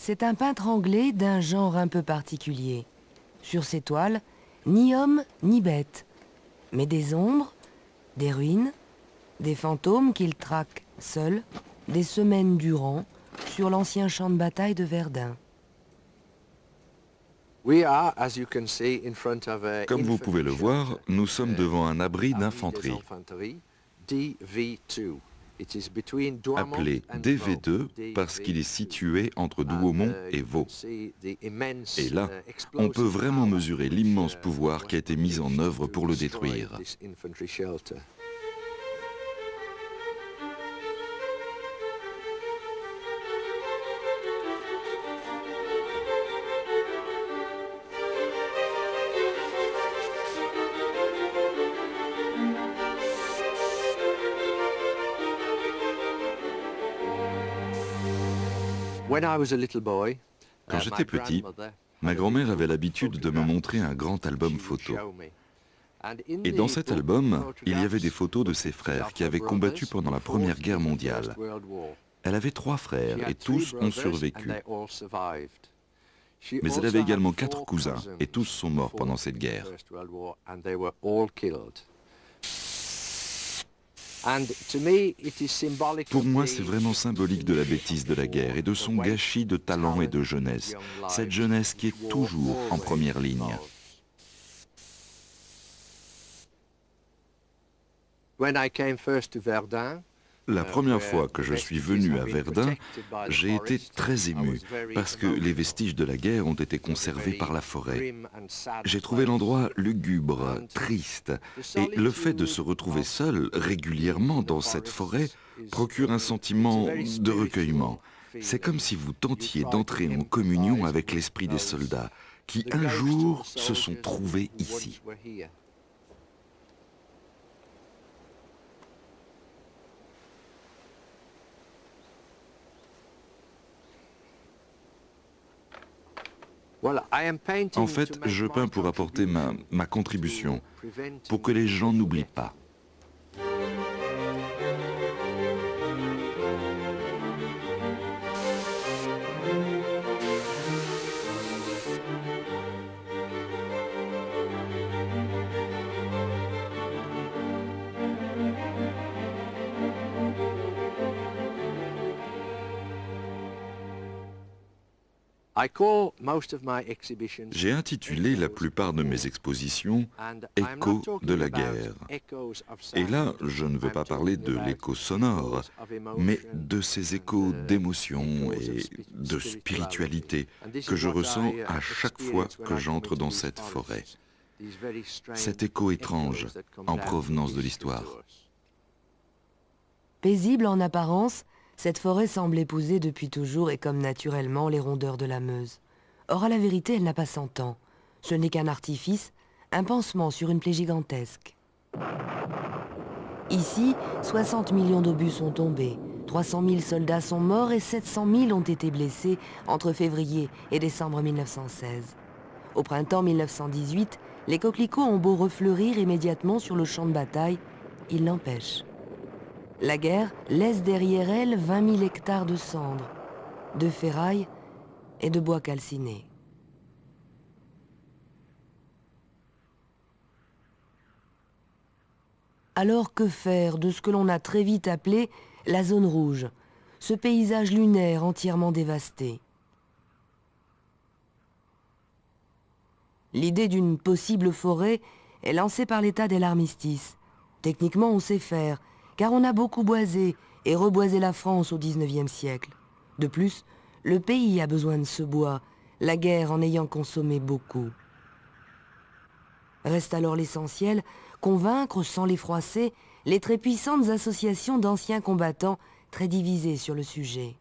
c'est un peintre anglais d'un genre un peu particulier. Sur ses toiles, ni homme ni bête, mais des ombres, des ruines, des fantômes qu'il traque seul, des semaines durant, sur l'ancien champ de bataille de Verdun. Comme vous pouvez le voir, nous sommes devant un abri d'infanterie, appelé DV2 parce qu'il est situé entre Douaumont et Vaux. Et là, on peut vraiment mesurer l'immense pouvoir qui a été mis en œuvre pour le détruire. Quand j'étais petit, ma grand-mère avait l'habitude de me montrer un grand album photo. Et dans cet album, il y avait des photos de ses frères qui avaient combattu pendant la Première Guerre mondiale. Elle avait 3 frères et tous ont survécu. Mais elle avait également 4 cousins et tous sont morts pendant cette guerre. Pour moi, c'est vraiment symbolique de la bêtise de la guerre et de son gâchis de talent et de jeunesse. Cette jeunesse qui est toujours en première ligne. La première fois que je suis venu à Verdun, j'ai été très ému parce que les vestiges de la guerre ont été conservés par la forêt. J'ai trouvé l'endroit lugubre, triste, et le fait de se retrouver seul régulièrement dans cette forêt procure un sentiment de recueillement. C'est comme si vous tentiez d'entrer en communion avec l'esprit des soldats qui un jour se sont trouvés ici. En fait, je peins pour apporter ma contribution, pour que les gens n'oublient pas. J'ai intitulé la plupart de mes expositions « Échos de la guerre ». Et là, je ne veux pas parler de l'écho sonore, mais de ces échos d'émotion et de spiritualité que je ressens à chaque fois que j'entre dans cette forêt. Cet écho étrange en provenance de l'histoire. Paisible en apparence, cette forêt semble épouser depuis toujours et comme naturellement les rondeurs de la Meuse. Or, à la vérité, elle n'a pas 100 ans. Ce n'est qu'un artifice, un pansement sur une plaie gigantesque. Ici, 60 millions d'obus sont tombés, 300 000 soldats sont morts et 700 000 ont été blessés entre février et décembre 1916. Au printemps 1918, les coquelicots ont beau refleurir immédiatement sur le champ de bataille, ils l'empêchent. La guerre laisse derrière elle 20 000 hectares de cendres, de ferraille et de bois calciné. Alors que faire de ce que l'on a très vite appelé la zone rouge, ce paysage lunaire entièrement dévasté? L'idée d'une possible forêt est lancée par l'État dès l'armistice. Techniquement, on sait faire, car on a beaucoup boisé et reboisé la France au XIXe siècle. De plus, le pays a besoin de ce bois, la guerre en ayant consommé beaucoup. Reste alors l'essentiel, convaincre sans les froisser les très puissantes associations d'anciens combattants très divisées sur le sujet.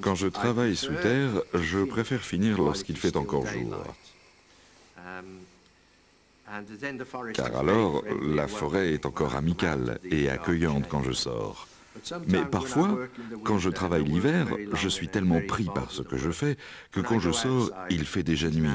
Quand je travaille sous terre, je préfère finir lorsqu'il fait encore jour. Car alors, la forêt est encore amicale et accueillante quand je sors. Mais parfois, quand je travaille l'hiver, je suis tellement pris par ce que je fais que quand je sors, il fait déjà nuit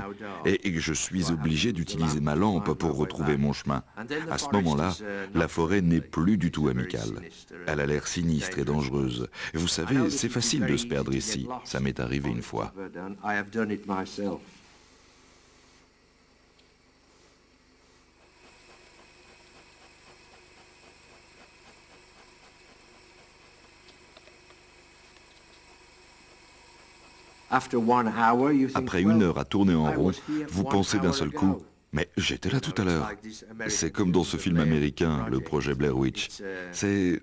et je suis obligé d'utiliser ma lampe pour retrouver mon chemin. À ce moment-là, la forêt n'est plus du tout amicale. Elle a l'air sinistre et dangereuse. Et vous savez, c'est facile de se perdre ici. Ça m'est arrivé une fois. Après 1 heure à tourner en rond, vous pensez d'un seul coup, mais j'étais là tout à l'heure. C'est comme dans ce film américain, le projet Blair Witch. C'est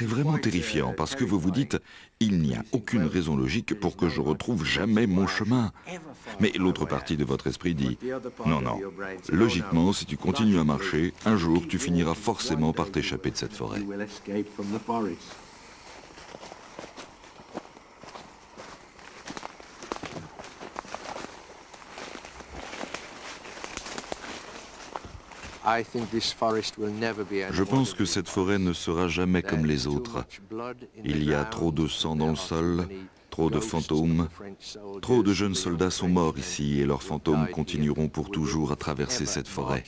vraiment terrifiant parce que vous vous dites, il n'y a aucune raison logique pour que je retrouve jamais mon chemin. Mais l'autre partie de votre esprit dit, non, non, logiquement, si tu continues à marcher, un jour tu finiras forcément par t'échapper de cette forêt. Je pense que cette forêt ne sera jamais comme les autres. Il y a trop de sang dans le sol, trop de fantômes. Trop de jeunes soldats sont morts ici et leurs fantômes continueront pour toujours à traverser cette forêt.